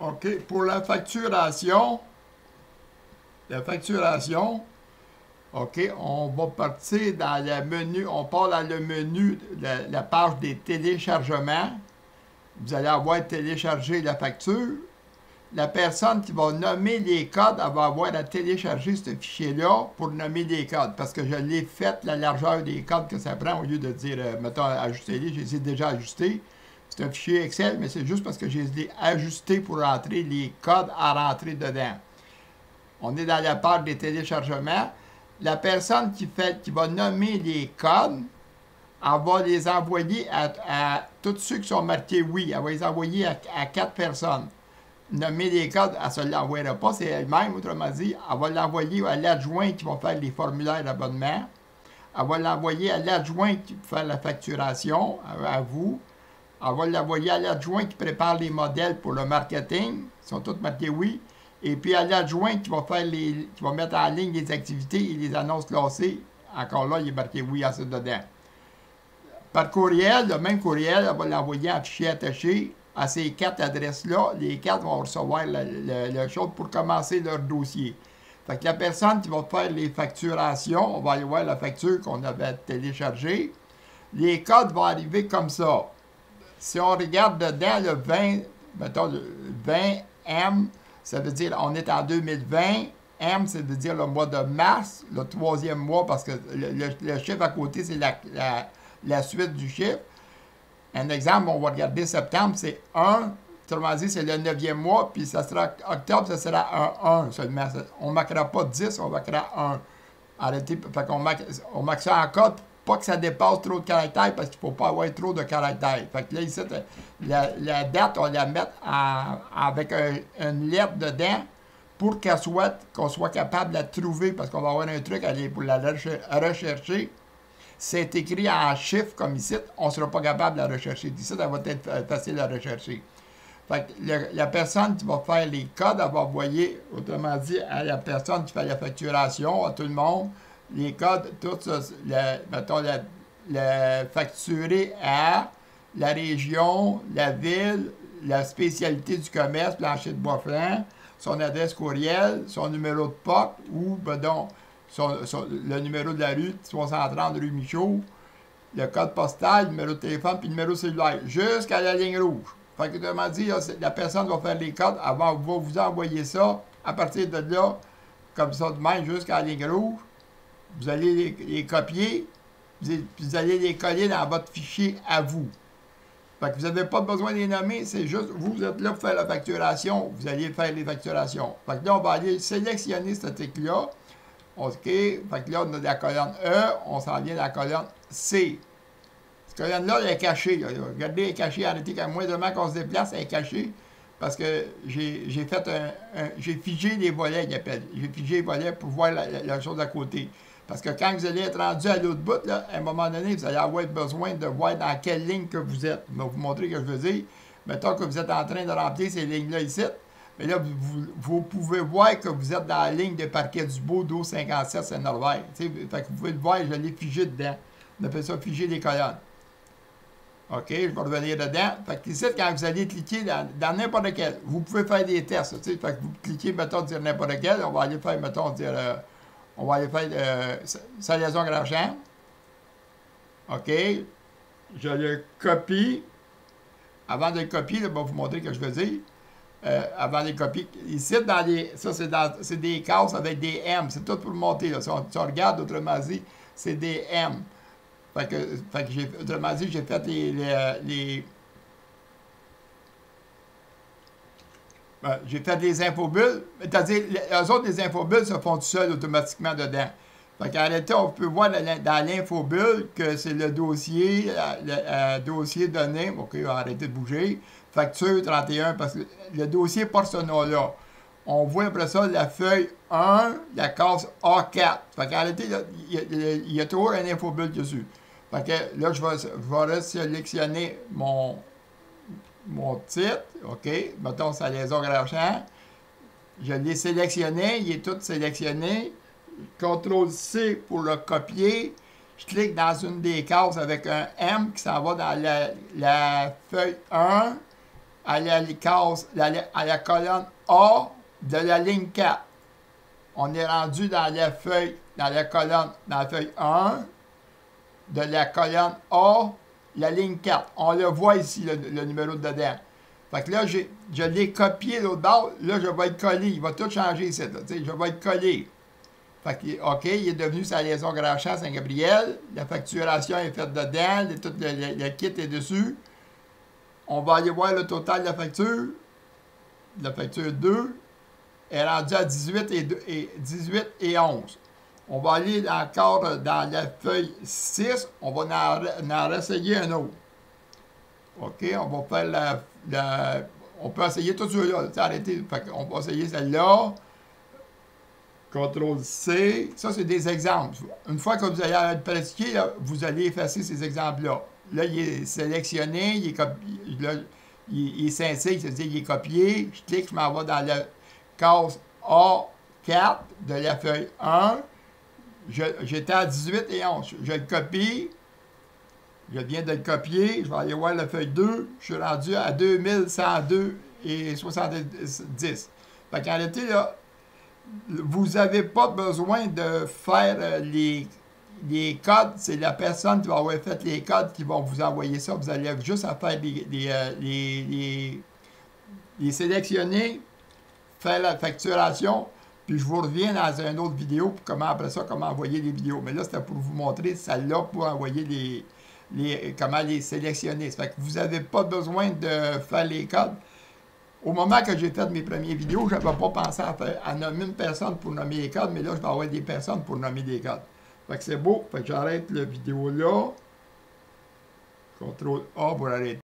OK. Pour la facturation, OK, on va partir dans le menu, on part dans le menu, la page des téléchargements. Vous allez avoir téléchargé la facture. La personne qui va nommer les codes, elle va avoir à télécharger ce fichier-là pour nommer les codes. Parce que je l'ai fait, la largeur des codes que ça prend, au lieu de dire, mettons, ajustez-les, j'ai déjà ajusté. C'est un fichier Excel, mais c'est juste parce que j'ai ajusté pour rentrer les codes à rentrer dedans. On est dans la part des téléchargements. La personne qui va nommer les codes, elle va les envoyer à tous ceux qui sont marqués oui. Elle va les envoyer à 4 personnes. Nommer les codes, elle ne se l'envoiera pas, c'est elle-même, autrement dit. Elle va l'envoyer à l'adjoint qui va faire les formulaires d'abonnement. Elle va l'envoyer à l'adjoint qui va faire la facturation, à vous. Elle va l'envoyer à l'adjoint qui prépare les modèles pour le marketing. Ils sont tous marqués oui. Et puis à l'adjoint qui va mettre en ligne les activités et les annonces classées. Encore là, il est marqué oui à ça dedans. Par courriel, le même courriel, elle va l'envoyer en fichier attaché à ces 4 adresses-là. Les 4 vont recevoir le chose pour commencer leur dossier. Fait que la personne qui va faire les facturations, on va aller voir la facture qu'on avait téléchargée. Les codes vont arriver comme ça. Si on regarde dedans le 20, mettons le 20M, ça veut dire on est en 2020. M, ça veut dire le mois de mars, le 3e mois, parce que le chiffre à côté, c'est la suite du chiffre. Un exemple, on va regarder septembre, c'est 1. Autrement dit, c'est le 9e mois, puis ça sera octobre, ça sera un 1 seulement. On ne marquera pas 10, on marquera 1. Arrêtez, fait qu'on on marque ça en code, pas que ça dépasse trop de caractères, parce qu'il ne faut pas avoir trop de caractères. Fait que là, ici, la date, on la met avec une lettre dedans pour qu'on soit capable de la trouver, parce qu'on va avoir un truc pour la rechercher. C'est écrit en chiffres comme ici, on ne sera pas capable de la rechercher. Ici, ça va être facile à rechercher. Fait que la personne qui va faire les codes, elle va envoyer, autrement dit, à la personne qui fait la facturation, à tout le monde, les codes, tout ça, mettons, le facturé à la région, la ville, la spécialité du commerce, plancher de bois franc, son adresse courriel, son numéro de porte ou, le numéro de la rue, 330 rue Michaud, le code postal, le numéro de téléphone, puis le numéro cellulaire, jusqu'à la ligne rouge. Fait que, autrement dit, là, la personne va faire les codes, elle va vous envoyer ça, à partir de là, comme ça, de même, jusqu'à la ligne rouge. Vous allez les copier, puis vous allez les coller dans votre fichier à vous. Fait que vous n'avez pas besoin de les nommer, c'est juste, vous êtes là pour faire la facturation, vous allez faire les facturations. Fait que là, on va aller sélectionner ce truc-là. OK, fait que là, on a la colonne E, on s'en vient à la colonne C. Cette colonne-là, elle est cachée. Là. Regardez, elle est cachée. Arrêtez qu'à moindrement qu'on se déplace, elle est cachée. Parce que j'ai fait j'ai figé les volets, il appelle. J'ai figé les volets pour voir la chose à côté. Parce que quand vous allez être rendu à l'autre bout, là, à un moment donné, vous allez avoir besoin de voir dans quelle ligne que vous êtes. Je vais vous montrer ce que je veux dire. Mettons que vous êtes en train de remplir ces lignes-là ici. Mais là, vous pouvez voir que vous êtes dans la ligne de Parquet du Beau, 1257, c'est Norvège. Fait que vous pouvez le voir, je l'ai figé dedans. On appelle ça figer les colonnes. OK, je vais revenir dedans. Fait que ici, quand vous allez cliquer dans n'importe quel, vous pouvez faire des tests. Fait que vous cliquez, mettons, dire n'importe quel. On va aller faire, mettons, dire... on va aller faire Salaison Grandchamp. OK. Je le copie. Avant de le copier, là, je vais vous montrer ce que je veux dire. Avant les copies. Ici, c'est des cases avec des M. C'est tout pour monter. Là. Si on regarde, autrement dit, c'est des M. Fait que autrement dit, j'ai fait j'ai fait des infobules. C'est-à-dire, eux autres, les infobules se font tout seuls automatiquement dedans. Fait qu'en réalité, on peut voir dans l'infobulle que c'est le dossier, dossier donné. OK, on va arrêter de bouger. Facture 31, parce que le dossier porte ce nom-là. On voit après ça la feuille 1, la case A4. Fait qu'en réalité, il y a toujours un infobulle dessus. Fait que là, je vais sélectionner mon titre. OK, mettons Salaison Grandchamp. Je l'ai sélectionné, il est tout sélectionné. CTRL-C pour le copier. Je clique dans une des cases avec un M qui s'en va dans la feuille 1. à la case, à la colonne A de la ligne 4. On est rendu dans la feuille, dans la colonne, dans la feuille 1, de la colonne A, la ligne 4. On le voit ici, le numéro de dedans. Fait que là, je l'ai copié l'autre bord. Là, je vais le coller. Il va tout changer ici. Là, je vais le coller. Fait que, OK, il est devenu sa liaison Grand-Champ Saint-Gabriel. La facturation est faite dedans. Tout le kit est dessus. On va aller voir le total de la facture. La facture 2 est rendue à 18 et 11. On va aller encore dans la feuille 6. On va en réessayer un autre. OK, on va faire on peut essayer tout ceux-là. Arrêtez. On va essayer celle-là. CTRL-C. Ça, c'est des exemples. Une fois que vous allez pratiquer, là, vous allez effacer ces exemples-là. Là, il est sélectionné, il est copié. Là, il est scindé, c'est-à-dire qu'il est copié. Je clique, je m'en vais dans la case A4 de la feuille 1. J'étais à 18 et 11. Je le copie. Je viens de le copier. Je vais aller voir la feuille 2. Je suis rendu à 2102 et 70. Fait qu'en réalité, là, vous n'avez pas besoin de faire les codes. C'est la personne qui va avoir fait les codes qui va vous envoyer ça. Vous allez juste à faire les sélectionner, faire la facturation. Puis je vous reviens dans une autre vidéo pour comment envoyer les vidéos. Mais là, c'était pour vous montrer celle-là pour envoyer comment les sélectionner. Ça fait que vous n'avez pas besoin de faire les codes. Au moment que j'ai fait mes premières vidéos, je n'avais pas pensé à nommer une personne pour nommer les codes, mais là, je vais avoir des personnes pour nommer des codes. Fait que c'est beau. Fait que j'arrête la vidéo là. CTRL A pour arrêter.